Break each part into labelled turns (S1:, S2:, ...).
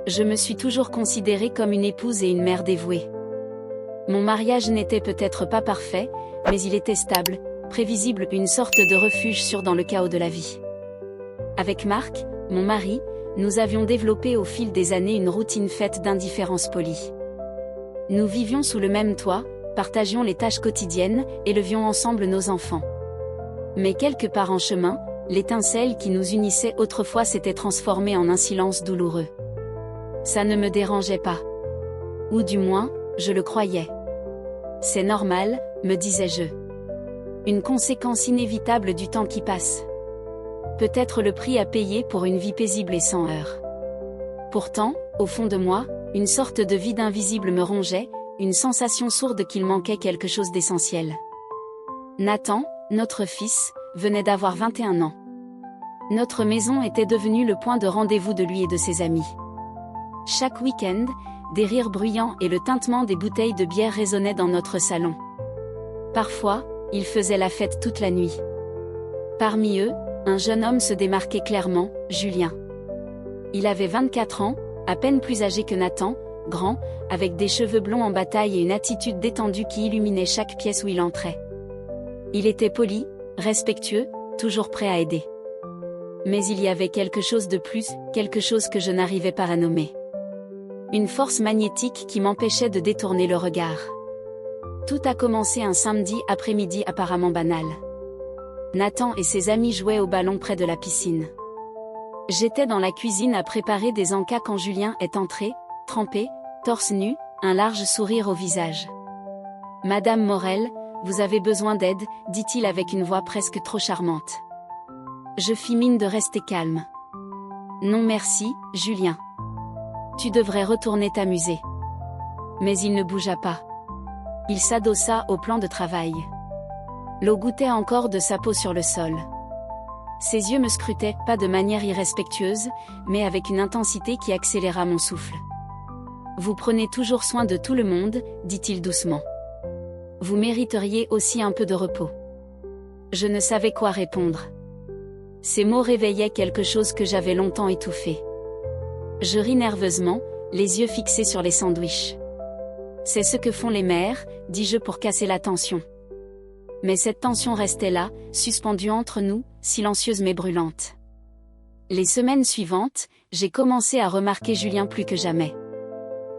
S1: Je me suis toujours considérée comme une épouse et une mère dévouée. Mon mariage n'était peut-être pas parfait, mais il était stable, prévisible, une sorte de refuge sûr dans le chaos de la vie. Avec Marc, mon mari, nous avions développé au fil des années une routine faite d'indifférence polie. Nous vivions sous le même toit, partagions les tâches quotidiennes, élevions ensemble nos enfants. Mais quelque part en chemin, l'étincelle qui nous unissait autrefois s'était transformée en un silence douloureux. Ça ne me dérangeait pas. Ou du moins, je le croyais. C'est normal, me disais-je. Une conséquence inévitable du temps qui passe. Peut-être le prix à payer pour une vie paisible et sans heurts. Pourtant, au fond de moi, une sorte de vide invisible me rongeait, une sensation sourde qu'il manquait quelque chose d'essentiel. Nathan, notre fils, venait d'avoir 21 ans. Notre maison était devenue le point de rendez-vous de lui et de ses amis. Chaque week-end, des rires bruyants et le tintement des bouteilles de bière résonnaient dans notre salon. Parfois, ils faisaient la fête toute la nuit. Parmi eux, un jeune homme se démarquait clairement, Julien. Il avait 24 ans, à peine plus âgé que Nathan, grand, avec des cheveux blonds en bataille et une attitude détendue qui illuminait chaque pièce où il entrait. Il était poli, respectueux, toujours prêt à aider. Mais il y avait quelque chose de plus, quelque chose que je n'arrivais pas à nommer. Une force magnétique qui m'empêchait de détourner le regard. Tout a commencé un samedi après-midi apparemment banal. Nathan et ses amis jouaient au ballon près de la piscine. J'étais dans la cuisine à préparer des encas quand Julien est entré, trempé, torse nu, un large sourire au visage. « Madame Morel, vous avez besoin d'aide », dit-il avec une voix presque trop charmante. Je fis mine de rester calme. « Non merci, Julien. Tu devrais retourner t'amuser. » Mais il ne bougea pas. Il s'adossa au plan de travail. L'eau goûtait encore de sa peau sur le sol. Ses yeux me scrutaient, pas de manière irrespectueuse, mais avec une intensité qui accéléra mon souffle. « Vous prenez toujours soin de tout le monde, dit-il doucement. Vous mériteriez aussi un peu de repos. » Je ne savais quoi répondre. Ces mots réveillaient quelque chose que j'avais longtemps étouffé. Je ris nerveusement, les yeux fixés sur les sandwichs. « C'est ce que font les mères, dis-je pour casser la tension. » Mais cette tension restait là, suspendue entre nous, silencieuse mais brûlante. Les semaines suivantes, j'ai commencé à remarquer Julien plus que jamais.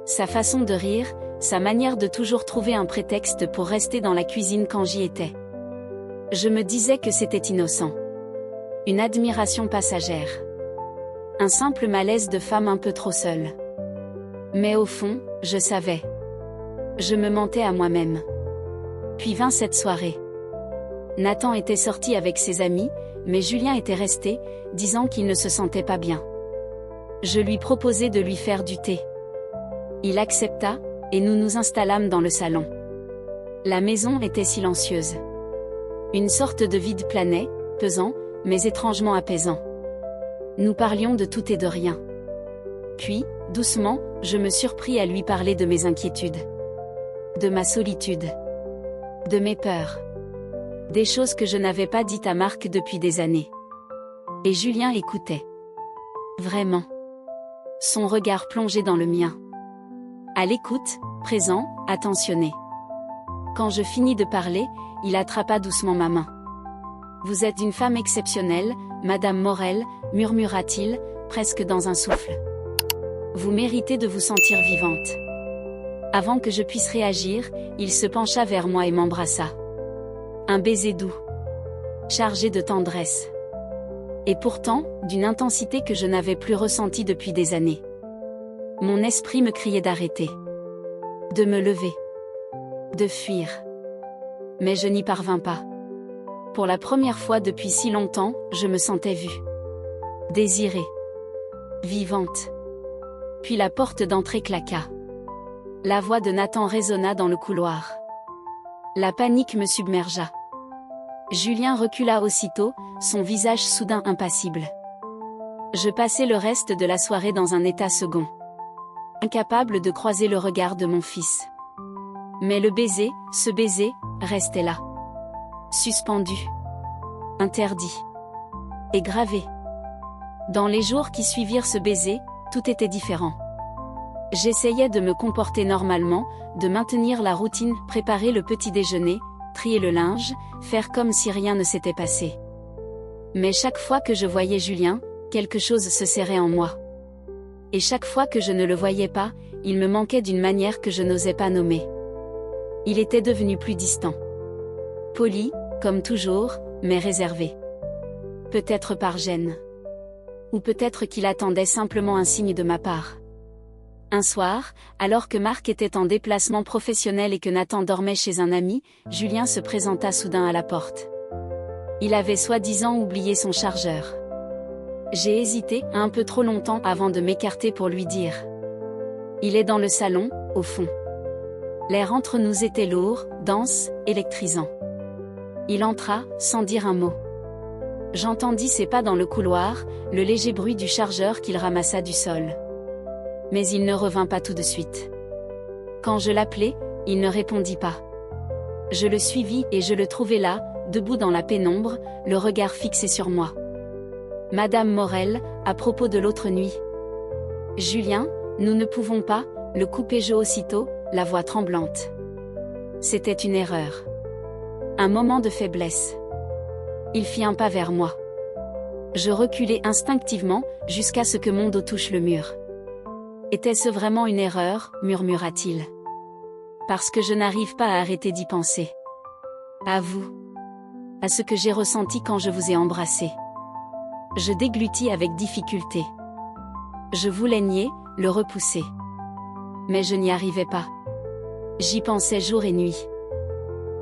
S1: Sa façon de rire, sa manière de toujours trouver un prétexte pour rester dans la cuisine quand j'y étais. Je me disais que c'était innocent. Une admiration passagère. Un simple malaise de femme un peu trop seule. Mais au fond, je savais. Je me mentais à moi-même. Puis vint cette soirée. Nathan était sorti avec ses amis, mais Julien était resté, disant qu'il ne se sentait pas bien. Je lui proposai de lui faire du thé. Il accepta, et nous nous installâmes dans le salon. La maison était silencieuse. Une sorte de vide planait, pesant, mais étrangement apaisant. Nous parlions de tout et de rien. Puis, doucement, je me surpris à lui parler de mes inquiétudes. De ma solitude. De mes peurs. Des choses que je n'avais pas dites à Marc depuis des années. Et Julien écoutait. Vraiment. Son regard plongé dans le mien. À l'écoute, présent, attentionné. Quand je finis de parler, il attrapa doucement ma main. « Vous êtes une femme exceptionnelle, Madame Morel, murmura-t-il, presque dans un souffle. Vous méritez de vous sentir vivante. » Avant que je puisse réagir, il se pencha vers moi et m'embrassa. Un baiser doux. Chargé de tendresse. Et pourtant, d'une intensité que je n'avais plus ressentie depuis des années. Mon esprit me criait d'arrêter. De me lever. De fuir. Mais je n'y parvins pas. Pour la première fois depuis si longtemps, je me sentais vue. Désirée. Vivante. Puis la porte d'entrée claqua. La voix de Nathan résonna dans le couloir. La panique me submergea. Julien recula aussitôt, son visage soudain impassible. Je passai le reste de la soirée dans un état second. Incapable de croiser le regard de mon fils. Mais le baiser, ce baiser, restait là. Suspendu. Interdit. Et gravé. Dans les jours qui suivirent ce baiser, tout était différent. J'essayais de me comporter normalement, de maintenir la routine, préparer le petit déjeuner, trier le linge, faire comme si rien ne s'était passé. Mais chaque fois que je voyais Julien, quelque chose se serrait en moi. Et chaque fois que je ne le voyais pas, il me manquait d'une manière que je n'osais pas nommer. Il était devenu plus distant. Poli, comme toujours, mais réservé. Peut-être par gêne. Ou peut-être qu'il attendait simplement un signe de ma part. Un soir, alors que Marc était en déplacement professionnel et que Nathan dormait chez un ami, Julien se présenta soudain à la porte. Il avait soi-disant oublié son chargeur. J'ai hésité un peu trop longtemps avant de m'écarter pour lui dire. Il est dans le salon, au fond. L'air entre nous était lourd, dense, électrisant. Il entra, sans dire un mot. J'entendis ses pas dans le couloir, le léger bruit du chargeur qu'il ramassa du sol. Mais il ne revint pas tout de suite. Quand je l'appelai, il ne répondit pas. Je le suivis et je le trouvai là, debout dans la pénombre, le regard fixé sur moi. Madame Morel, à propos de l'autre nuit. Julien, nous ne pouvons pas, le coupai-je aussitôt, la voix tremblante. C'était une erreur. Un moment de faiblesse. Il fit un pas vers moi. Je reculai instinctivement, jusqu'à ce que mon dos touche le mur. Était-ce vraiment une erreur, murmura-t-il. Parce que je n'arrive pas à arrêter d'y penser. À vous. À ce que j'ai ressenti quand je vous ai embrassé. Je déglutis avec difficulté. Je voulais nier, le repousser. Mais je n'y arrivais pas. J'y pensais jour et nuit.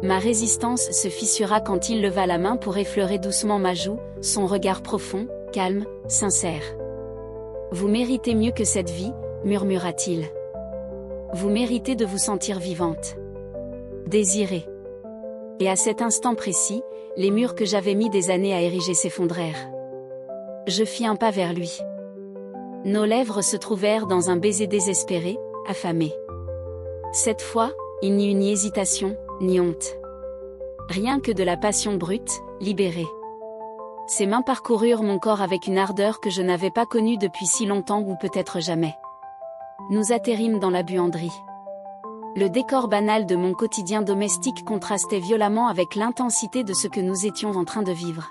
S1: Ma résistance se fissura quand il leva la main pour effleurer doucement ma joue, son regard profond, calme, sincère. Vous méritez mieux que cette vie, murmura-t-il. Vous méritez de vous sentir vivante. Désirée. Et à cet instant précis, les murs que j'avais mis des années à ériger s'effondrèrent. Je fis un pas vers lui. Nos lèvres se trouvèrent dans un baiser désespéré, affamé. Cette fois, il n'y eut ni hésitation, ni honte. Rien que de la passion brute, libérée. Ses mains parcoururent mon corps avec une ardeur que je n'avais pas connue depuis si longtemps ou peut-être jamais. Nous atterrîmes dans la buanderie. Le décor banal de mon quotidien domestique contrastait violemment avec l'intensité de ce que nous étions en train de vivre.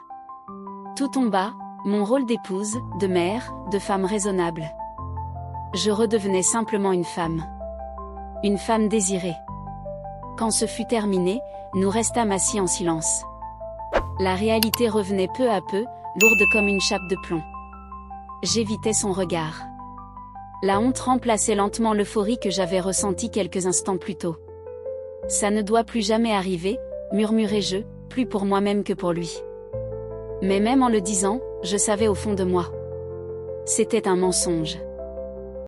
S1: Tout tomba, mon rôle d'épouse, de mère, de femme raisonnable. Je redevenais simplement une femme. Une femme désirée. Quand ce fut terminé, nous restâmes assis en silence. La réalité revenait peu à peu, lourde comme une chape de plomb. J'évitais son regard. La honte remplaçait lentement l'euphorie que j'avais ressentie quelques instants plus tôt. Ça ne doit plus jamais arriver, murmurai-je, plus pour moi-même que pour lui. Mais même en le disant, je savais au fond de moi. C'était un mensonge.